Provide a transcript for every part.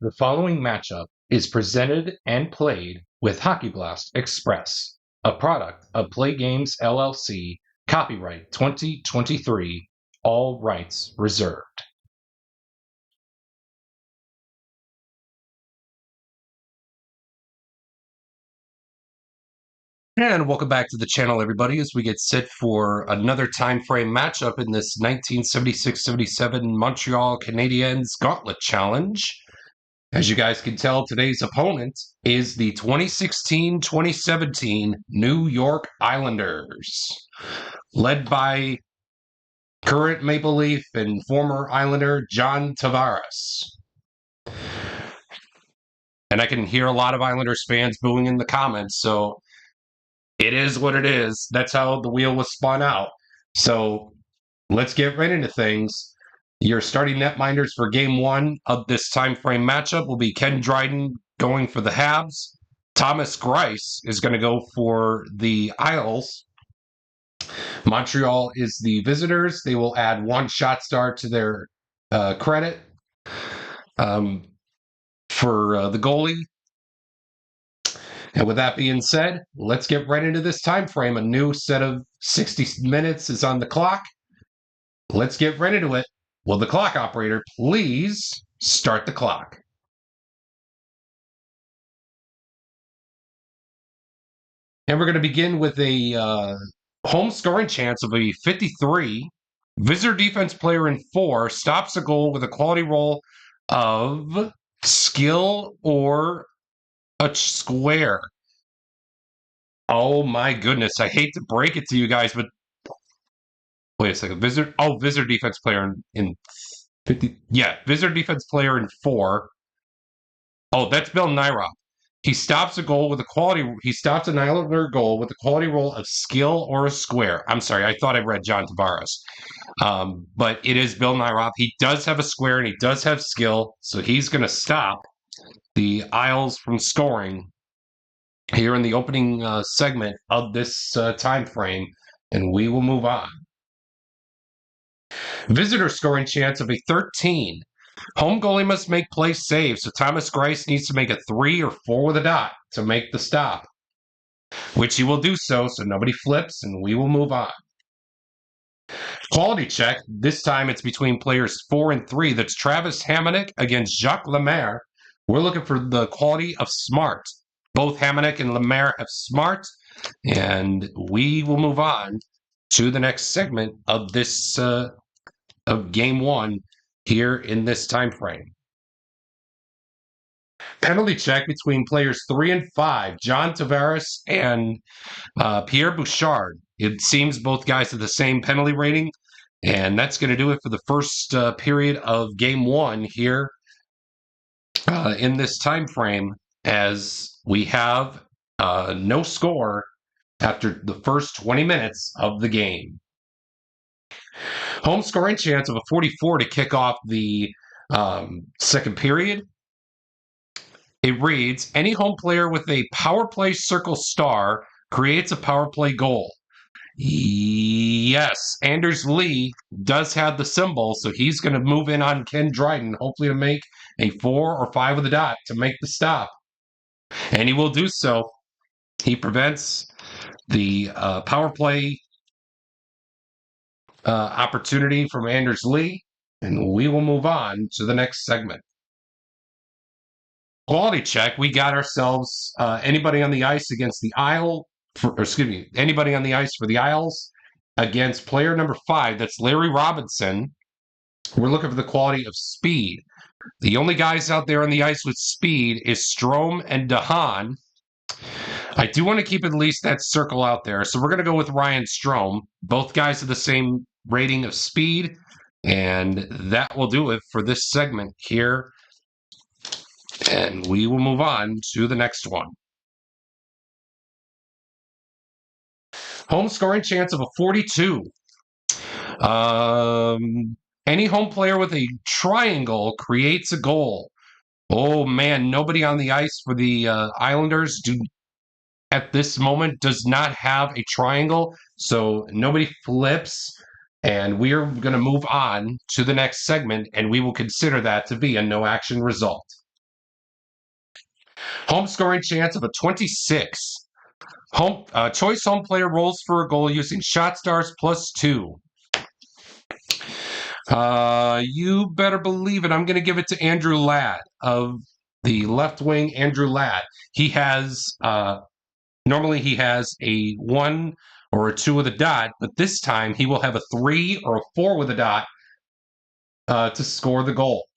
The following matchup is presented and played with Hockey Blast Express, a product of Play Games LLC, copyright 2023, all rights reserved. And welcome back to the channel, everybody, as we get set for another time frame matchup in this 1976-77 Montreal Canadiens Gauntlet Challenge. As you guys can tell, today's opponent is the 2016-2017 New York Islanders, led by current Maple Leaf and former Islander John Tavares. And I can hear a lot of Islanders fans booing in the comments, so it is what it is. That's how the wheel was spun out. So let's get right into things. Your starting netminders for game one of this time frame matchup will be Ken Dryden going for the Habs. Thomas Greiss is going to go for the Isles. Montreal is the visitors. They will add one shot star to their credit for the goalie. And with that being said, let's get right into this time frame. A new set of 60 minutes is on the clock. Let's get right into it. Will the clock operator please start the clock? And we're going to begin with a home scoring chance of a 53. Visitor defense player in 4 stops a goal with a quality roll of skill or a square. Oh my goodness. I hate to break it to you guys, but wait a second. Visitor defense player in 50. Yeah, visitor defense player in 4. Oh, that's Bill Nyrock. He stops an Islander goal with a quality roll of skill or a square. I'm sorry, I thought I read John Tavares. But it is Bill Nyrock. He does have a square and he does have skill, so he's going to stop the Isles from scoring here in the opening segment of this time frame, and we will move on. Visitor scoring chance of a 13. Home goalie must make play saves, so Thomas Greiss needs to make a 3 or 4 with a dot to make the stop, which he will do so nobody flips, and we will move on. Quality check. This time it's between players 4 and 3. That's Travis Hamonic against Jacques Lemaire. We're looking for the quality of smart. Both Hamonic and Lemaire have smart, and we will move on to the next segment of this of game one here in this time frame. Penalty check between players 3 and 5, John Tavares and Pierre Bouchard. It seems both guys have the same penalty rating, and that's going to do it for the first period of game one here in this time frame, as we have no score after the first 20 minutes of the game. Home scoring chance of a 44 to kick off the second period. It reads, any home player with a power play circle star creates a power play goal. Yes, Anders Lee does have the symbol, so he's going to move in on Ken Dryden, hopefully to make a 4 or 5 with a dot to make the stop. And he will do so. He prevents the power play opportunity from Anders Lee, and we will move on to the next segment. Quality check. We got ourselves anybody on the ice against the anybody on the ice for the Isles against player number 5. That's Larry Robinson. We're looking for the quality of speed. The only guys out there on the ice with speed is Strome and DeHaan. I do want to keep at least that circle out there, so we're going to go with Ryan Strome. Both guys have the same rating of speed, and that will do it for this segment here. And we will move on to the next one. Home scoring chance of a 42. Any home player with a triangle creates a goal. Oh, man, nobody on the ice for the Islanders at this moment does not have a triangle, so nobody flips. And we are going to move on to the next segment, and we will consider that to be a no-action result. Home scoring chance of a 26. Choice home player rolls for a goal using shot stars +2. You better believe it. I'm going to give it to Andrew Ladd of the left wing. Andrew Ladd. He has normally he has a 1 or a 2 with a dot, but this time he will have a 3 or a 4 with a dot to score the goal.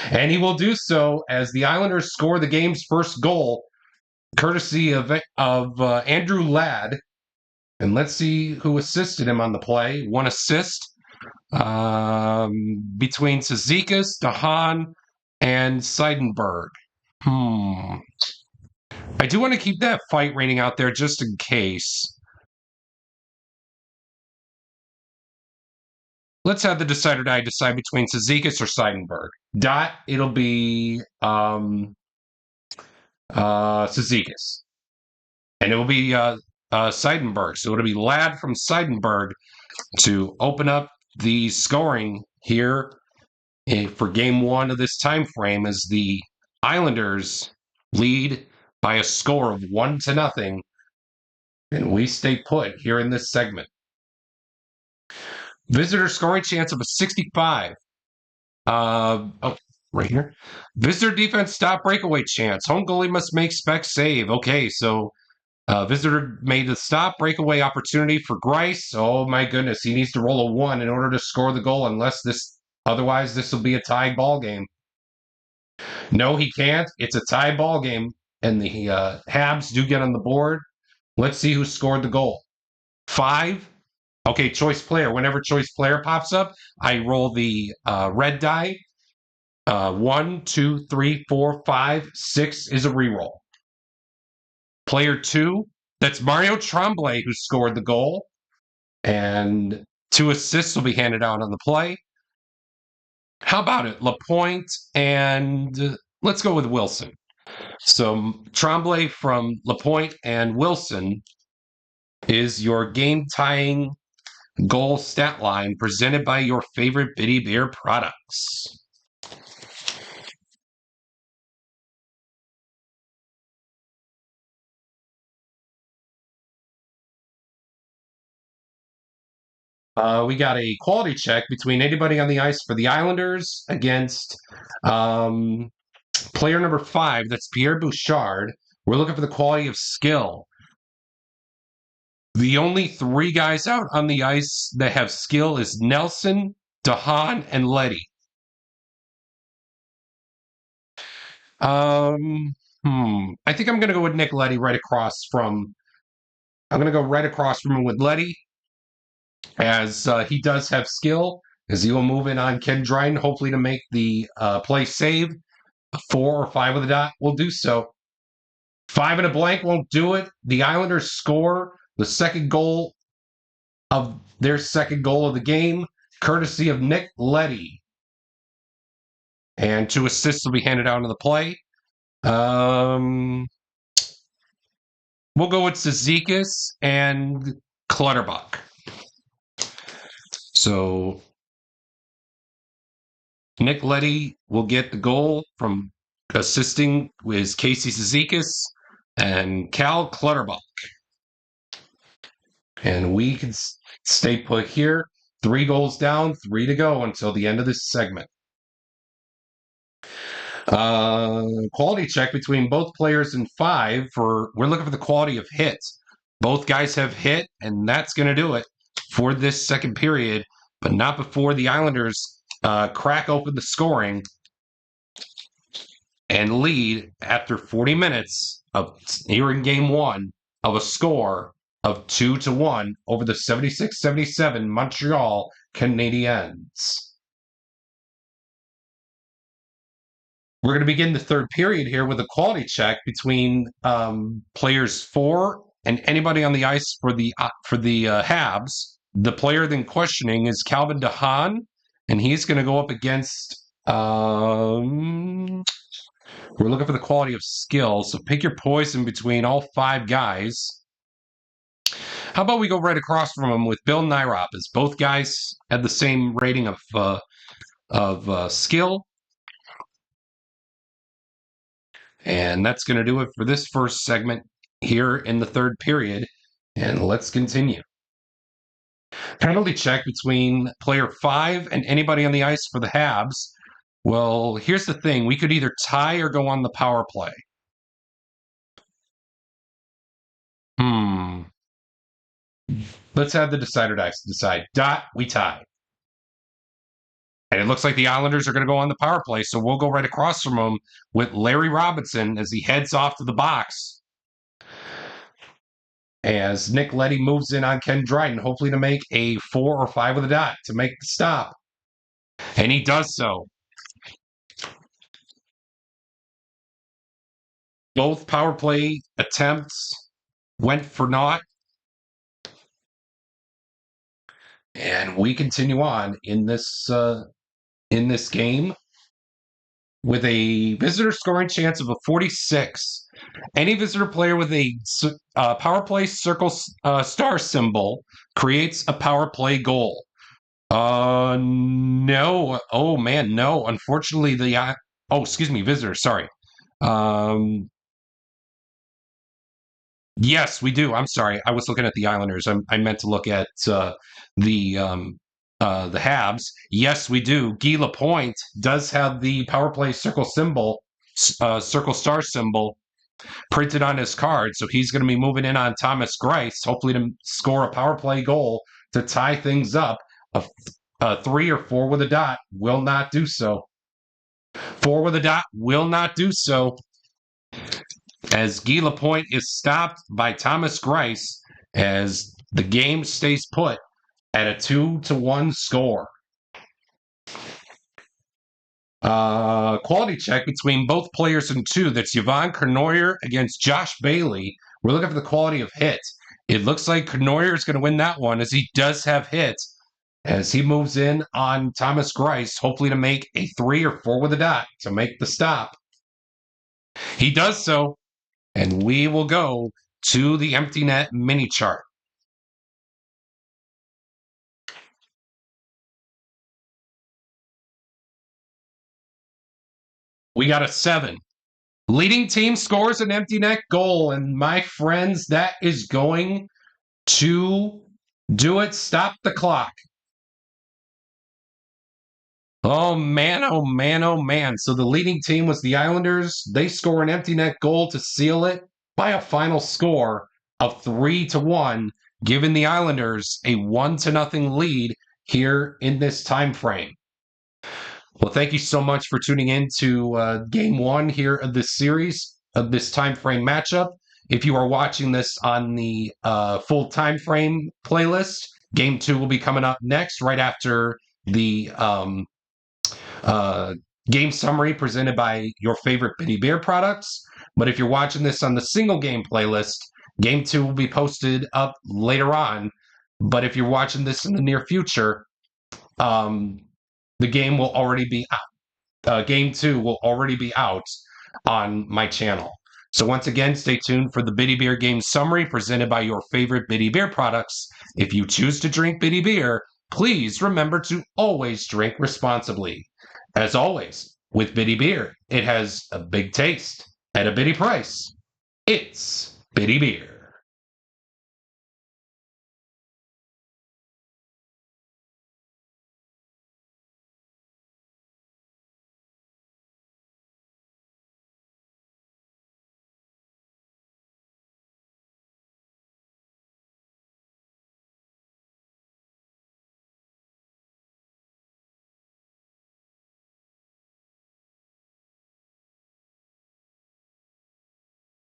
And he will do so as the Islanders score the game's first goal, courtesy of Andrew Ladd. And let's see who assisted him on the play. One assist between Cizikas, DeHaan, and Seidenberg. I do want to keep that fight rating out there just in case. Let's have the decider die decide between Cizikas or Seidenberg. Dot, it'll be Cizikas. And it will be Seidenberg. So it'll be Ladd from Seidenberg to open up the scoring here for game 1 of this time frame as the Islanders lead by a score of 1-0. And we stay put here in this segment. Visitor scoring chance of a 65. Right here. Visitor defense stop breakaway chance. Home goalie must make spec save. Okay, so visitor made the stop breakaway opportunity for Grice. Oh my goodness, he needs to roll a 1 in order to score the goal. Otherwise this will be a tied ball game. No, he can't. It's a tie ball game, and the Habs do get on the board. Let's see who scored the goal. 5. Okay, choice player. Whenever choice player pops up, I roll the red die. 1, 2, 3, 4, 5, 6 is a reroll. Player 2, that's Mario Tremblay who scored the goal. And 2 assists will be handed out on the play. How about it? Lapointe and let's go with Wilson. So Tremblay from Lapointe and Wilson is your game-tying goal stat line presented by your favorite Bitty Beer products. We got a quality check between anybody on the ice for the Islanders against player number 5. That's Pierre Bouchard. We're looking for the quality of skill. The only 3 guys out on the ice that have skill is Nelson, DeHaan, and Leddy. I think I'm going to go with Nick Leddy right across from. I'm going to go right across from him with Leddy, as he does have skill, as he will move in on Ken Dryden, hopefully to make the play save. 4 or 5 with a dot will do so. 5 and a blank won't do it. The Islanders score the second goal of their second goal of the game, courtesy of Nick Leddy. And 2 assists will be handed out in the play. We'll go with Cizikas and Clutterbuck. So Nick Leddy will get the goal from assisting with Casey Cizikas and Cal Clutterbuck. And we can stay put here. 3 goals down, 3 to go until the end of this segment. Quality check between both players in 5 we're looking for the quality of hits. Both guys have hit, and that's going to do it for this second period, but not before the Islanders crack open the scoring and lead after 40 minutes of here in game 1 of a score of 2-1 over the 76-77 Montreal Canadiens. We're going to begin the third period here with a quality check between players 4 and anybody on the ice for the Habs. The player then questioning is Calvin DeHaan, and he's going to go up against. We're looking for the quality of skill, so pick your poison between all 5 guys. How about we go right across from him with Bill Nyrop, as both guys had the same rating of skill. And that's going to do it for this first segment here in the third period. And let's continue. Penalty check between player 5 and anybody on the ice for the Habs. Well, here's the thing. We could either tie or go on the power play. Let's have the decider dice decide. We tie. And it looks like the Islanders are going to go on the power play, so we'll go right across from them with Larry Robinson as he heads off to the box. As Nick Leddy moves in on Ken Dryden, hopefully to make a 4 or 5 with a dot to make the stop. And he does so. Both power play attempts went for naught. And we continue on in this game with a visitor scoring chance of a 46. Any visitor player with a power play circle star symbol creates a power play goal. No. Oh man, no. Unfortunately, visitor. Sorry. Yes, we do. I'm sorry. I was looking at the Islanders. I meant to look at the Habs. Yes, we do. Guy Lapointe does have the power play circle star symbol printed on his card, so he's going to be moving in on Thomas Greiss, hopefully to score a power play goal to tie things up. A 3 or 4 with a dot will not do so. 4 with a dot will not do so. As Guy Lapointe is stopped by Thomas Greiss as the game stays put at a 2-1 score. Quality check between both players in 2. That's Yvonne Cournoyer against Josh Bailey. We're looking for the quality of hit. It looks like Cournoyer is going to win that one as he does have hits as he moves in on Thomas Greiss, hopefully to make a 3 or 4 with a dot to make the stop. He does so. And we will go to the empty net mini chart. We got a 7. Leading team scores an empty net goal. And my friends, that is going to do it. Stop the clock. Oh, man, oh, man, oh, man. So the leading team was the Islanders. They score an empty net goal to seal it by a final score of 3-1, giving the Islanders a 1-0 lead here in this time frame. Well, thank you so much for tuning in to Game 1 here of this series, of this time frame matchup. If you are watching this on the full time frame playlist, Game 2 will be coming up next, right after the game summary presented by your favorite Bitty Beer products. But if you're watching this on the single game playlist, Game 2 will be posted up later on. But if you're watching this in the near future, the game will already be out. Game 2 will already be out on my channel. So once again, stay tuned for the Bitty Beer game summary presented by your favorite Bitty Beer products. If you choose to drink Bitty Beer, please remember to always drink responsibly. As always, with Bitty Beer, it has a big taste at a bitty price. It's Bitty Beer.